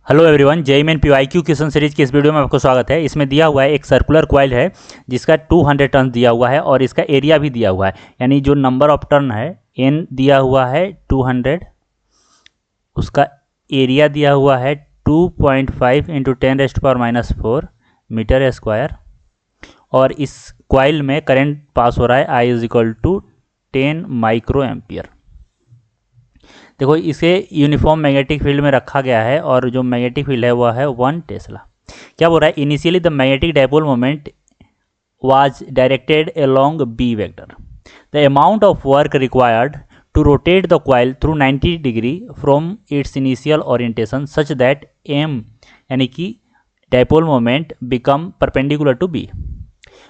Hello everyone, JEE main PYQ question series की इस video में आपको स्वागत है। इसमें दिया हुआ है एक सर्कुलर कॉइल है जिसका 200 टर्न दिया हुआ है और इसका एरिया भी दिया हुआ है, यानी जो नंबर ऑफ टर्न है n दिया हुआ है 200, उसका एरिया दिया हुआ है 2.5 इंटू 10⁻⁻⁴ मीटर स्क्वायर, और इस कॉइल में करंट पास हो रहा है I is equal to 10 micro ampere. देखो, इसे यूनिफॉर्म मैग्नेटिक फील्ड में रखा गया है और जो मैग्नेटिक फील्ड है वह है 1 टेस्ला। क्या बोल रहा है? Initially the magnetic dipole moment was directed along B vector. The amount of work required to rotate the coil through 90 degree from its initial orientation such that M यानी कि dipole moment become perpendicular to B.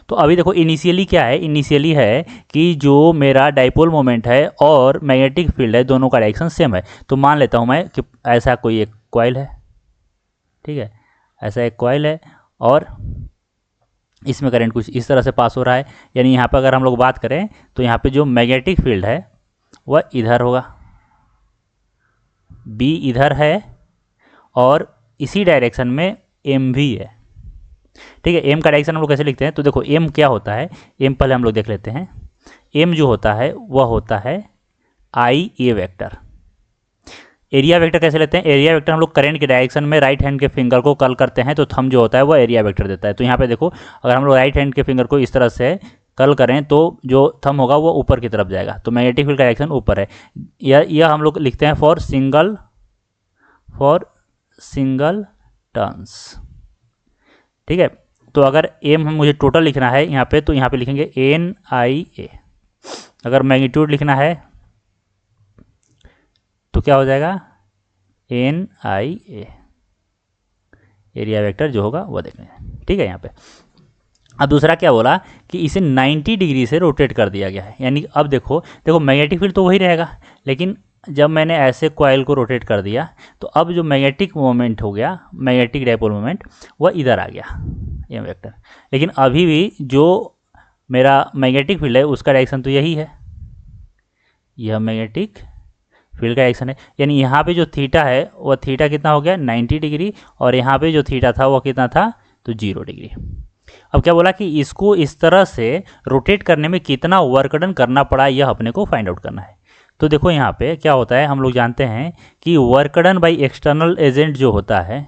तो अभी देखो, initially क्या है? Initially है कि जो मेरा डाइपोल मोमेंट है और मैग्नेटिक फील्ड है, दोनों का डायरेक्शन सेम है। तो मान लेता हूँ मैं कि ऐसा कोई एक कॉइल है, ठीक है, ऐसा एक कॉइल है और इसमें करंट कुछ इस तरह से पास हो रहा है। यानी यहाँ पर अगर हम लोग बात करें तो यहाँ पे जो मैग्नेटिक फील्ड है वह इधर होगा, बी इधर है और इसी डायरेक्शन में एम भी है, ठीक है। एम का डायरेक्शन हम लोग कैसे लिखते हैं? तो देखो, एम क्या होता है, एम पहले हम लोग देख लेते हैं। एम जो होता है वह होता है आई ए वेक्टर। एरिया वेक्टर कैसे लेते हैं? एरिया वेक्टर हम लोग करंट के डायरेक्शन में राइट हैंड के फिंगर को कर्ल करते हैं तो थंब जो होता है वह एरिया वेक्टर देता है। तो यहाँ पे देखो, अगर हम लोग राइट हैंड के फिंगर को इस तरह से कर्ल करें तो जो थंब होगा वो ऊपर की तरफ जाएगा, तो मैग्नेटिक फील्ड का डायरेक्शन ऊपर है। यह हम लोग लिखते हैं फॉर सिंगल टर्न्स, ठीक है। तो अगर एम हम मुझे टोटल लिखना है यहाँ पे, तो यहाँ पे लिखेंगे एन आई ए। अगर मैग्नीट्यूड लिखना है तो क्या हो जाएगा? एन आई ए। एरिया वेक्टर जो होगा वो देखेंगे, ठीक है। यहाँ पे अब दूसरा क्या बोला कि इसे 90 डिग्री से रोटेट कर दिया गया है। यानी अब देखो मैग्नेटिक फील्ड तो वही रहेगा, लेकिन जब मैंने ऐसे कॉइल को रोटेट कर दिया तो अब जो मैग्नेटिक मोमेंट हो गया, मैग्नेटिक डायपोल मोमेंट, वह इधर आ गया एम वेक्टर। लेकिन अभी भी जो मेरा मैग्नेटिक फील्ड है उसका डायरेक्शन तो यही है, यह मैग्नेटिक फील्ड का डायरेक्शन है। यानी यहाँ पे जो थीटा है वह थीटा कितना हो गया? 90 डिग्री, और यहाँ पे जो थीटा था वह कितना था? तो 0 डिग्री। अब क्या बोला कि इसको इस तरह से रोटेट करने में कितना वर्क डन करना पड़ा, यह अपने को फाइंड आउट करना है। तो देखो यहाँ पे क्या होता है, हम लोग जानते हैं कि work done by external agent जो होता है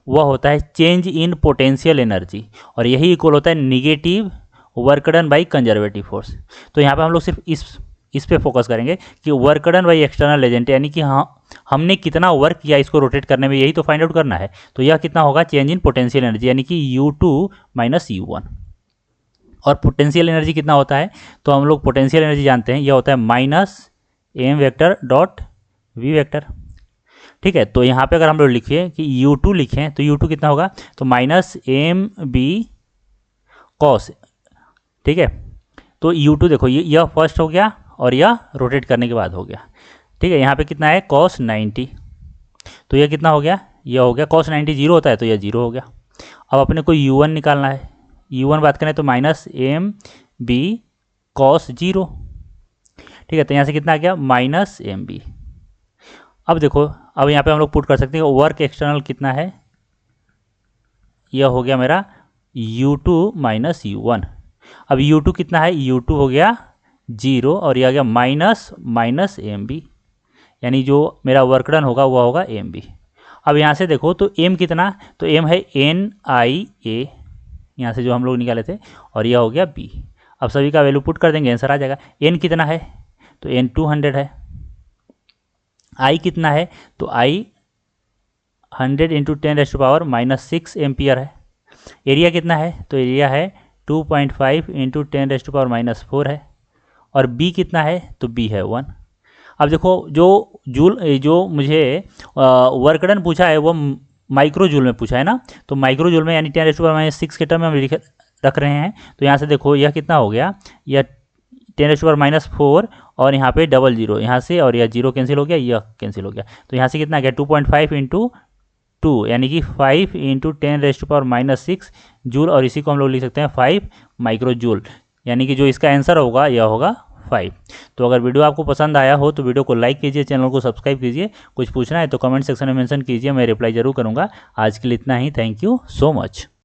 वह होता है चेंज इन पोटेंशियल एनर्जी, और यही इक्वल होता है negative work done by conservative force. तो यहाँ पे हम लोग सिर्फ इस पे फोकस करेंगे कि work done by external agent, यानी कि हाँ, हमने कितना वर्क किया इसको रोटेट करने में, यही तो फाइंड आउट करना है। तो यह कितना होगा? चेंज इन पोटेंशियल एनर्जी, यानी कि U2 माइनस U1। और पोटेंशियल एनर्जी कितना होता है? तो हम लोग पोटेंशियल एनर्जी जानते हैं, यह होता है minus M vector dot V vector, ठीक है। तो यहाँ पे अगर हम लोग लिखिए कि U2 लिखें तो U2 कितना होगा? तो माइनस एम बी कॉस, ठीक है। तो U2 देखो, यह फर्स्ट हो गया और यह रोटेट करने के बाद हो गया, ठीक है। यहाँ पे कितना है? cos 90, तो यह कितना हो गया? यह हो गया cos 90 जीरो होता है तो यह जीरो हो गया। अब अपने को U1 निकालना है, U1 बात करें तो माइनस एम बी कॉस 0, ठीक है। तो यहाँ से कितना आ गया? Minus M B. अब देखो, अब यहाँ पे हम लोग पुट कर सकते हैं वर्क एक्सटर्नल कितना है, यह हो गया मेरा U2 माइनस U1। अब U2 कितना है? U2 हो गया 0 और यह आ गया माइनस एम बी, यानी जो मेरा वर्क डन होगा वह होगा एम बी। अब यहाँ से देखो तो एम कितना? तो एम है एन आई ए, यहाँ से जो हम लोग निकाले थे, और यह हो गया बी। अब सभी का वैल्यू पुट कर देंगे, आंसर आ जाएगा। एन कितना है? तो एन 200 है। आई कितना है? तो आई 100 इंटू 10⁻⁻⁶ एम्पियर है। एरिया कितना है? तो एरिया है 2.5 इंटू 10⁻⁻⁴ है। और बी कितना है? तो बी है 1। अब देखो, जो मुझे वर्क डन पूछा है वो माइक्रो जूल में पूछा है ना, तो माइक्रो जूल में यानी 10⁻⁻⁶ के टर्म में हम रख रहे हैं। तो यहाँ से देखो यह कितना हो गया? यह 10⁻⁴ और यहाँ पे डबल जीरो यहाँ से, और यह जीरो कैंसिल हो गया, यह कैंसिल हो गया। तो यहाँ से कितना आ गया? 2.5 इंटू 2 यानी कि 5 इंटू 10⁻⁻⁶ जूल, और इसी को हम लोग लिख सकते हैं 5 माइक्रो जूल, यानी कि जो इसका आंसर होगा यह होगा 5। तो अगर वीडियो आपको पसंद आया हो तो वीडियो को लाइक कीजिए, चैनल को सब्सक्राइब कीजिए। कुछ पूछना है तो कमेंट सेक्शन में मेंशन कीजिए, मैं रिप्लाई जरूर करूँगा। आज के लिए इतना ही। Thank you so much.